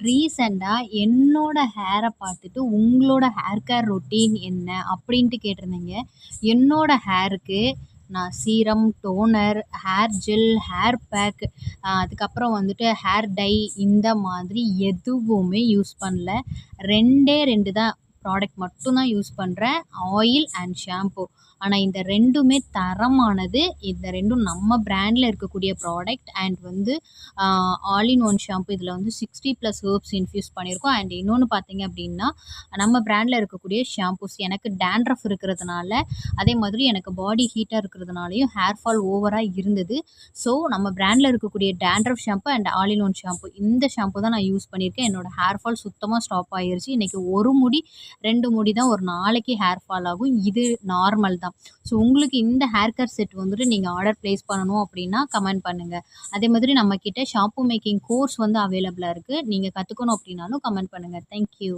ரீசென்ட்டா என்னோட ஹேர பார்த்துட்டு, "உங்களோட ஹேர் கேர் ரொட்டீன் என்ன?" அப்படின்ட்டு கேட்டிருந்தீங்க. என்னோட ஹேருக்கு நான் serum, toner, hair gel, hair pack அதுக்கப்புறம் வந்துட்டு ஹேர் டை இந்த மாதிரி எதுவுமே யூஸ் பண்ணல. 2டே 2 தான் ப்ராடக்ட் மட்டும் தான் யூஸ் பண்றேன். Oil and shampoo. ஆனா இந்த 2மே தரமானது. இந்த 2ம் நம்ம பிராண்ட்ல இருக்கக்கூடிய ப்ராடக்ட் அண்ட் வந்து ஆ ஆல் இன் ஒன் ஷாம்பு. இதில வந்து 60+ ஹெர்ப்ஸ் இன்ஃப்யூஸ் பண்ணியிருக்கோம். அண்ட் இன்னொன்னு பார்த்தீங்க அப்படின்னா, நம்ம பிராண்ட்ல இருக்கக்கூடிய ஷாம்பூஸ் எனக்கு டாண்ட்ரஃப் இருக்கிறதுனால, அதே மாதிரி எனக்கு பாடி ஹீட்டா இருக்கிறதுனாலயும் ஹேர் ஃபால் ஓவரா இருந்தது. ஸோ நம்ம பிராண்ட்ல இருக்கக்கூடிய dandruff shampoo and all in one shampoo இந்த ஷாம்பு தான் நான் யூஸ் பண்ணியிருக்கேன். என்னோட ஹேர் ஃபால் சுத்தமா ஸ்டாப் ஆயிருச்சு. இன்னைக்கு 1 முடி, 2 முடி தான் ஒரு நாளைக்கு ஹேர் ஃபால் ஆகும். இது நார்மல் தான். ஸோ உங்களுக்கு இந்த ஹேர் கேர் செட் வந்துட்டு நீங்க ஆர்டர் பிளேஸ் பண்ணணும் அப்படின்னா கமெண்ட் பண்ணுங்க. அதே மாதிரி நம்ம கிட்ட ஷாம்பூ மேக்கிங் கோர்ஸ் வந்து அவைலபிளா இருக்கு. நீங்க கத்துக்கணும் அப்படின்னாலும் கமெண்ட் பண்ணுங்க. Thank you.